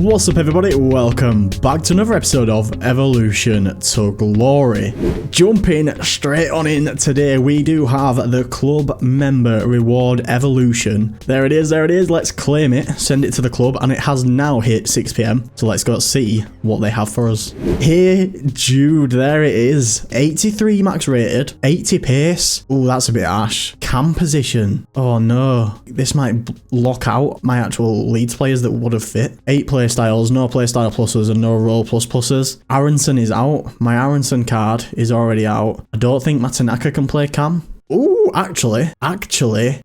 What's up everybody, welcome back to another episode of Evolution to Glory. Jumping straight on in today, we do have the club member reward evolution. There it is, let's claim it, send it to the club, and it has now hit 6 PM, so let's go see what they have for us. Hey Jude, there it is, 83 max rated, 80 pace, oh that's a bit harsh. Cam position, oh no, this might lock out my actual Leeds players that would have fit. 8 play styles, no playstyle pluses and no role plus pluses. Aronson is out. My Aronson card is already out. I don't think Matanaka can play cam. Ooh, actually,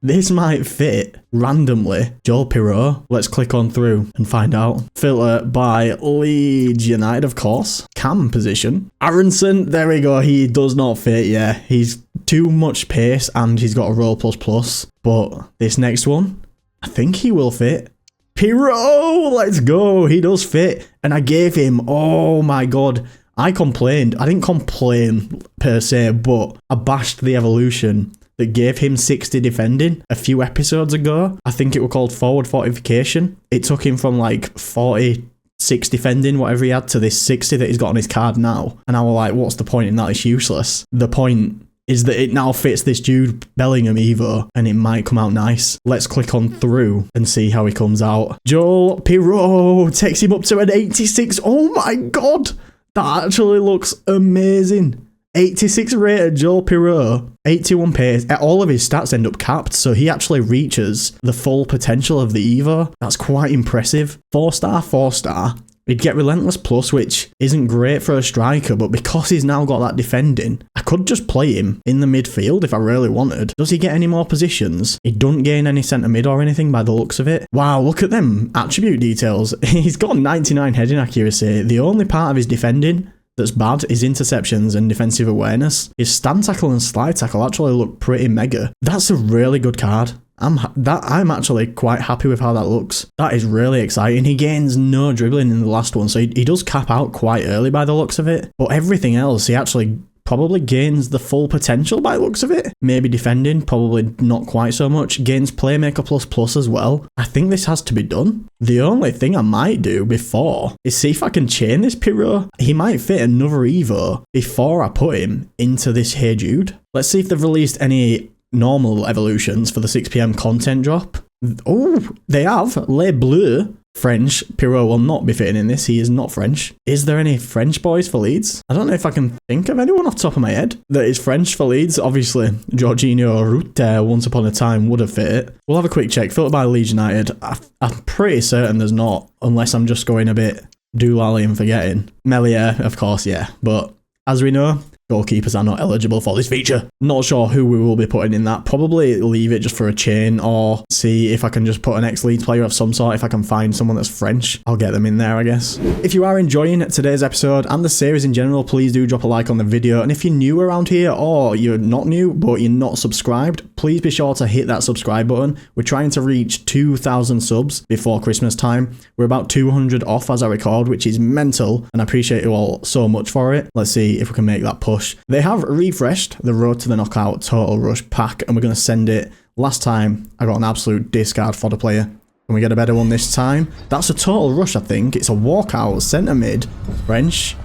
this might fit randomly. Joel Pirot. Let's click on through and find out. Filter by Leeds United, of course. Cam position. Aronson, there we go. He does not fit, yeah. He's too much pace and he's got a role plus plus. But this next one, I think he will fit. Pirot, let's go. He does fit. And I gave him, oh my god, I complained. I didn't complain per se, but I bashed the evolution that gave him 60 defending a few episodes ago. I think it was called forward fortification. It took him from like 46 defending, whatever he had, to this 60 that he's got on his card now. And I was like, what's the point in that? It's useless. The point is that it now fits this Jude Bellingham Evo, and it might come out nice. Let's click on through and see how he comes out. Joel Pirot takes him up to an 86. Oh my god, that actually looks amazing. 86 rated Joel Pirot, 81 pace. All of his stats end up capped, so he actually reaches the full potential of the Evo. That's quite impressive. 4-star, 4-star. He'd get Relentless Plus, which isn't great for a striker, but because he's now got that defending, I could just play him in the midfield if I really wanted. Does he get any more positions? He doesn't gain any centre mid or anything by the looks of it. Wow, look at them attribute details. He's got 99 heading accuracy. The only part of his defending that's bad is interceptions and defensive awareness. His stand tackle and slide tackle actually look pretty mega. That's a really good card. I'm actually quite happy with how that looks. That is really exciting. He gains no dribbling in the last one, so he does cap out quite early by the looks of it. But everything else, he actually probably gains the full potential by the looks of it. Maybe defending, probably not quite so much. Gains playmaker plus as well. I think this has to be done. The only thing I might do before is see if I can chain this Pirot. He might fit another Evo before I put him into this Hey Jude. Let's see if they've released any normal evolutions for the 6 PM content drop. Oh, they have. Le Bleu. French. Pirot will not be fitting in this. He is not French. Is there any French boys for Leeds? I don't know if I can think of anyone off the top of my head that is French for Leeds. Obviously, Jorginho Rutter once upon a time would have fit it. We'll have a quick check. Filtered by Leeds United. I'm pretty certain there's not, unless I'm just going a bit doolally and forgetting. Melier, of course, yeah. But as we know, goalkeepers are not eligible for this feature. Not sure who we will be putting in that. Probably leave it just for a chain, or see if I can just put an ex-Leeds player of some sort. If I can find someone that's French, I'll get them in there, I guess. If you are enjoying today's episode and the series in general, please do drop a like on the video. And if you're new around here, or you're not new but you're not subscribed, please be sure to hit that subscribe button. We're trying to reach 2,000 subs before Christmas time. We're about 200 off as I record, which is mental, and I appreciate you all so much for it. Let's see if we can make that push. They have refreshed the Road to the Knockout Total Rush pack, and we're going to send it. Last time I got an absolute discard fodder player. Can we get a better one this time? That's a Total Rush, I think. It's a walkout centre mid French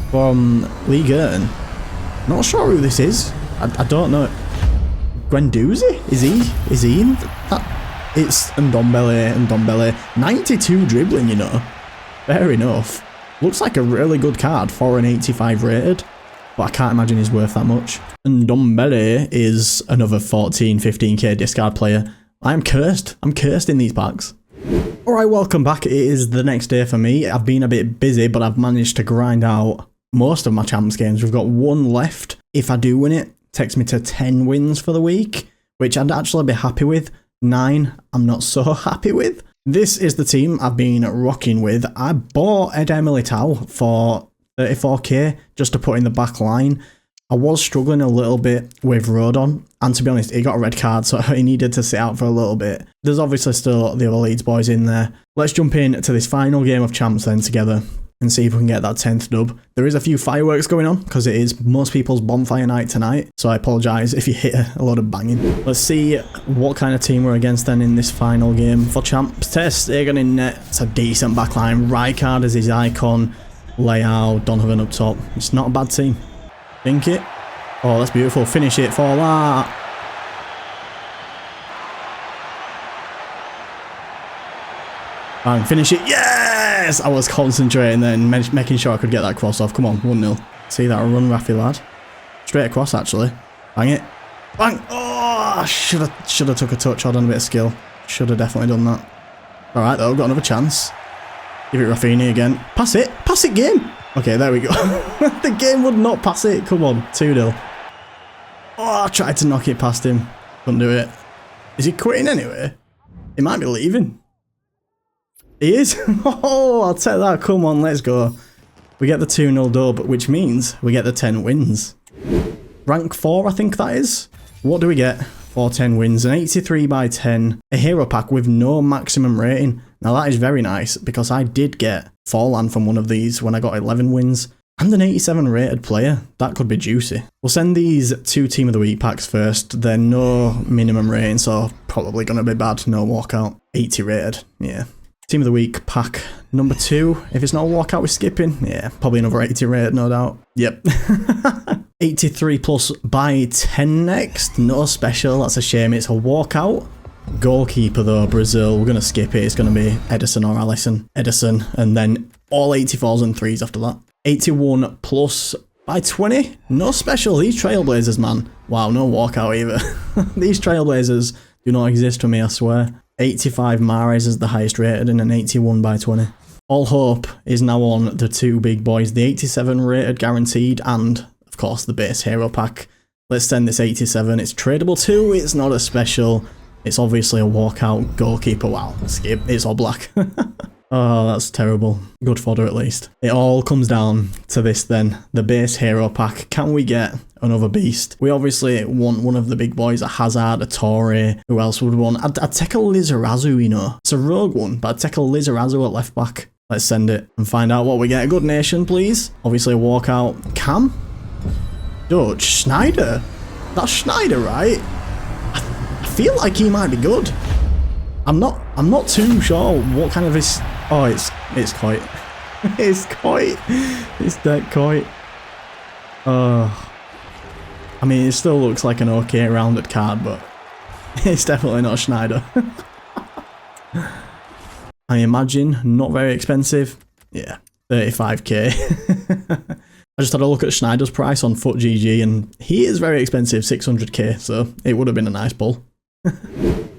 from Ligue 1. Not sure who this is. I don't know. Guendouzi? Is he in that? It's Ndombele. 92 dribbling, you know. Fair enough. Looks like a really good card for an 85 rated. But I can't imagine he's worth that much. And Ndombele is another 14, 15k discard player. I'm cursed in these packs. Alright, welcome back. It is the next day for me. I've been a bit busy, but I've managed to grind out most of my champs games. We've got one left. If I do win it, takes me to 10 wins for the week, which I'd actually be happy with. 9, I'm not so happy with. This is the team I've been rocking with. I bought Eder Militao for 34k just to put in the back line. I was struggling a little bit with Rodon, and to be honest, he got a red card, so he needed to sit out for a little bit. There's obviously still the other Leeds boys in there. Let's jump in to this final game of champs then together. and see if we can get that 10th dub. There is a few fireworks going on because it is most people's bonfire night tonight, so I apologise if you hear a lot of banging. Let's see what kind of team we're against then in this final game for champs. Ter Stegen in net. It's a decent backline. Rijkaard as his icon. Leao, Donovan up top. It's not a bad team. Think it. Oh, that's beautiful. Finish it for that. Bang, finish it. Yes! I was concentrating then, making sure I could get that cross off. Come on, 1-0. See that run, Raffy lad. Straight across, actually. Bang it. Bang! Oh, should have took a touch or done a bit of skill. Should have definitely done that. Alright, though, got another chance. Give it Rafinha again. Pass it! Pass it, game! Okay, there we go. The game would not pass it. Come on, 2-0. Oh, I tried to knock it past him. Couldn't do it. Is he quitting anyway? He might be leaving. He is? Oh, I'll take that. Come on, let's go. We get the 2-0 dub, which means we get the 10 wins. Rank 4, I think that is. What do we get for 10 wins? An 83 by 10, a hero pack with no maximum rating. Now that is very nice, because I did get Forlan from one of these when I got 11 wins. And an 87 rated player. That could be juicy. We'll send these 2 Team of the Week packs first. They're no minimum rating, so probably going to be bad. No walkout. 80 rated. Yeah. Team of the Week pack number 2. If it's not a walkout with skipping, yeah, probably another 80 rated, no doubt. Yep. 83 plus by 10 next. No special. That's a shame. It's a walkout. Goalkeeper though, Brazil. We're going to skip it. It's going to be Edison or Allison. Edison. And then all 84s and 3s after that. 81 plus by 20. No special. These Trailblazers, man. Wow, no walkout either. These Trailblazers do not exist for me, I swear. 85 Mahrez is the highest rated and an 81 by 20. All hope is now on the 2 big boys. The 87 rated guaranteed and, of course, the base hero pack. Let's send this 87. It's tradable too. It's not a special. It's obviously a walkout goalkeeper. Wow, skip. It's all black. Oh, that's terrible. Good fodder at least. It all comes down to this then. The base hero pack. Can we get another beast? We obviously want one of the big boys. A Hazard, a Torre. Who else would we want? I'd take a Lizarazu, you know. It's a rogue one, but I'd take a Lizarazu at left back. Let's send it and find out what we get. A good nation, please. Obviously a walkout. Cam? Dutch? Schneider? That's Schneider, right? I feel like he might be good. I'm not too sure what kind of this. Oh, it's quite. It's quite. It's dead quite. I mean, it still looks like an okay rounded card, but it's definitely not Schneider. I imagine not very expensive. Yeah, 35k. I just had a look at Schneider's price on FUT.GG and he is very expensive, 600k, so it would have been a nice pull.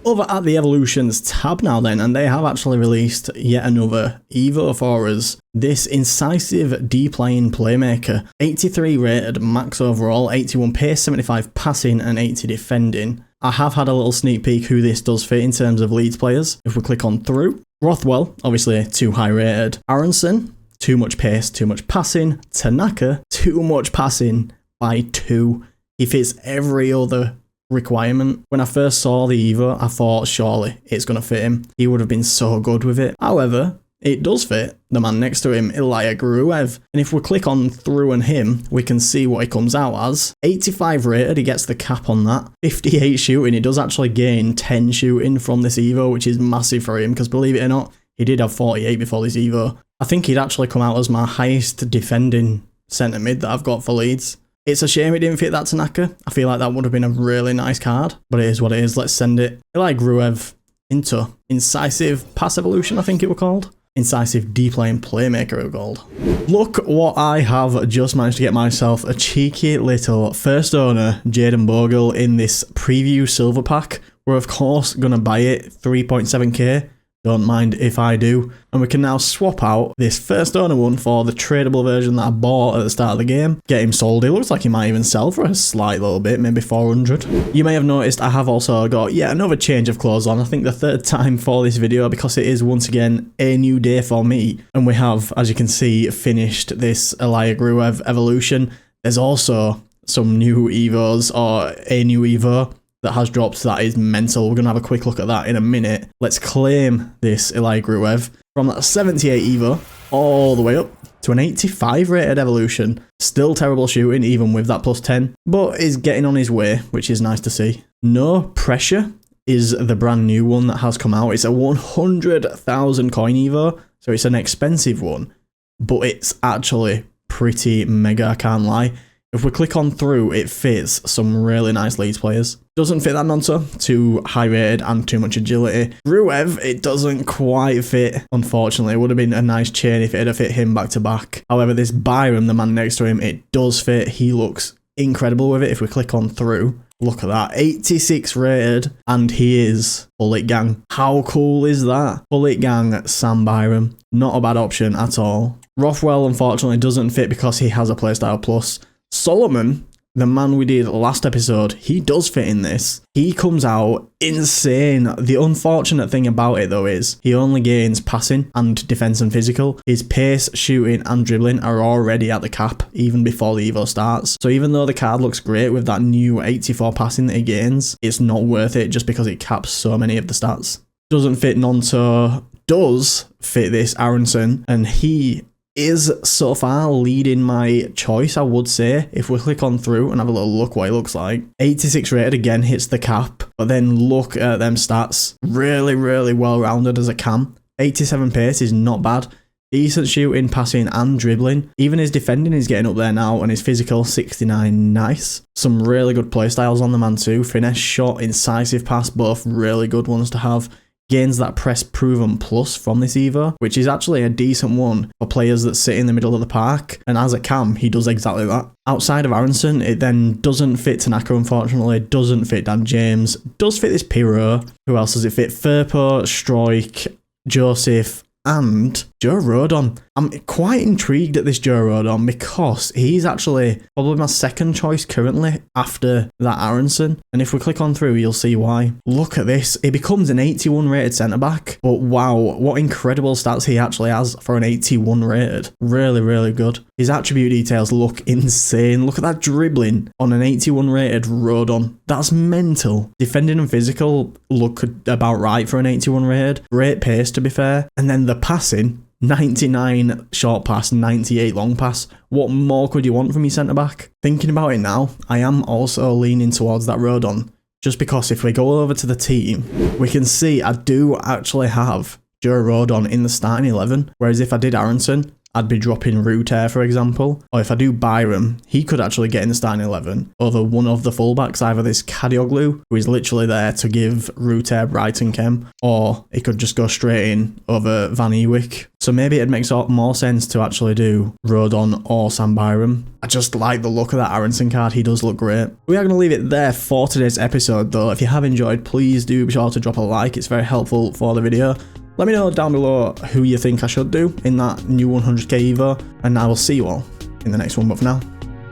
Over at the Evolutions tab now then, and they have actually released yet another Evo for us. This incisive deep-lying playmaker, 83 rated max overall, 81 pace, 75 passing and 80 defending. I have had a little sneak peek who this does fit in terms of Leeds players. If we click on through, Rothwell, obviously too high rated. Aronson, too much pace, too much passing. Tanaka, too much passing by 2. He fits every other requirement. When I first saw the Evo, I thought surely it's going to fit him. He would have been so good with it. However, it does fit the man next to him, Gruev. And if we click on through and him, we can see what he comes out as. 85 rated, he gets the cap on that. 58 shooting, he does actually gain 10 shooting from this Evo, which is massive for him, because believe it or not, he did have 48 before this Evo. I think he'd actually come out as my highest defending centre mid that I've got for Leeds. It's a shame it didn't fit that Tanaka. I feel like that would have been a really nice card, but it is what it is. Let's send it. Gruev into Incisive Pass Evolution, I think it was called. Incisive deep-lane playmaker it was called. Look what I have just managed to get myself, a cheeky little first owner Jaden Bogle in this preview silver pack. We're of course going to buy it 3.7k. Don't mind if I do. And we can now swap out this first owner one for the tradable version that I bought at the start of the game. Get him sold. It looks like he might even sell for a slight little bit, maybe 400. You may have noticed I have also got yet another change of clothes on. I think the 3rd time for this video, because it is once again a new day for me. And we have, as you can see, finished this Gruev evolution. There's also some new Evos, or a new Evo that has dropped that is mental. We're going to have a quick look at that in a minute. Let's claim this Gruev from that 78 Evo all the way up to an 85 rated evolution. Still terrible shooting even with that +10, but is getting on his way, which is nice to see. No Pressure is the brand new one that has come out. It's a 100,000 coin Evo, so it's an expensive one, but it's actually pretty mega, I can't lie. If we click on through, it fits some really nice Leeds players. Doesn't fit that Nonto, too high rated and too much agility. Gruev, it doesn't quite fit, unfortunately. It would have been a nice chain if it had fit him back to back. However, this Byram, the man next to him, it does fit. He looks incredible with it. If we click on through, look at that, 86 rated, and he is Gullit gang. How cool is that? Gullit gang, Sam Byram. Not a bad option at all. Rothwell, unfortunately, doesn't fit because he has a playstyle plus. Solomon, the man we did last episode, he does fit in this. He comes out insane. The unfortunate thing about it though is he only gains passing and defense and physical. His pace, shooting and dribbling are already at the cap even before the Evo starts. So even though the card looks great with that new 84 passing that he gains, it's not worth it just because it caps so many of the stats. Doesn't fit Nonto, does fit this Aronson, and he is so far leading my choice, I would say. If we click on through and have a little look what it looks like. 86 rated again hits the cap, but then look at them stats. Really, really well rounded as a cam. 87 pace is not bad. Decent shooting, passing and dribbling. Even his defending is getting up there now, and his physical 69, nice. Some really good playstyles on the man too. Finesse shot, incisive pass, both really good ones to have. Gains that press proven plus from this Evo, which is actually a decent one for players that sit in the middle of the park, and as a cam, he does exactly that. Outside of Aronson, it then doesn't fit Tanaka, unfortunately, doesn't fit Dan James, does fit this Piro. Who else does it fit? Firpo, Stroik, Joseph, and Joe Rodon. I'm quite intrigued at this Joe Rodon because he's actually probably my second choice currently after that Aronson. And if we click on through, you'll see why. Look at this. It becomes an 81 rated centre back. But wow, what incredible stats he actually has for an 81 rated. Really, really good. His attribute details look insane. Look at that dribbling on an 81 rated Rodon. That's mental. Defending and physical look about right for an 81 rated. Great pace, to be fair. And then the passing, 99 short pass, 98 long pass. What more could you want from your centre-back? Thinking about it now, I am also leaning towards that Rodon. Just because if we go over to the team, we can see I do actually have Joe Rodon in the starting 11. Whereas if I did Aronson, I'd be dropping Rutter, for example. Or if I do Byram, he could actually get in the starting 11 over one of the fullbacks, either this Kadioglu, who is literally there to give Rutter Brighton chem, or it could just go straight in over Van Ewijk. So maybe it'd make more sense to actually do Rodon or Sam Byram. I just like the look of that Aronson card. He does look great. We are going to leave it there for today's episode, though. If you have enjoyed, please do be sure to drop a like. It's very helpful for the video. Let me know down below who you think I should do in that new 100k Evo, and I will see you all in the next one. But for now,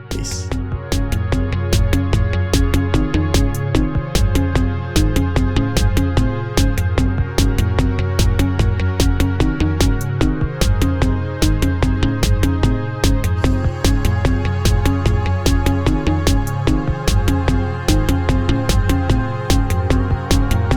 peace.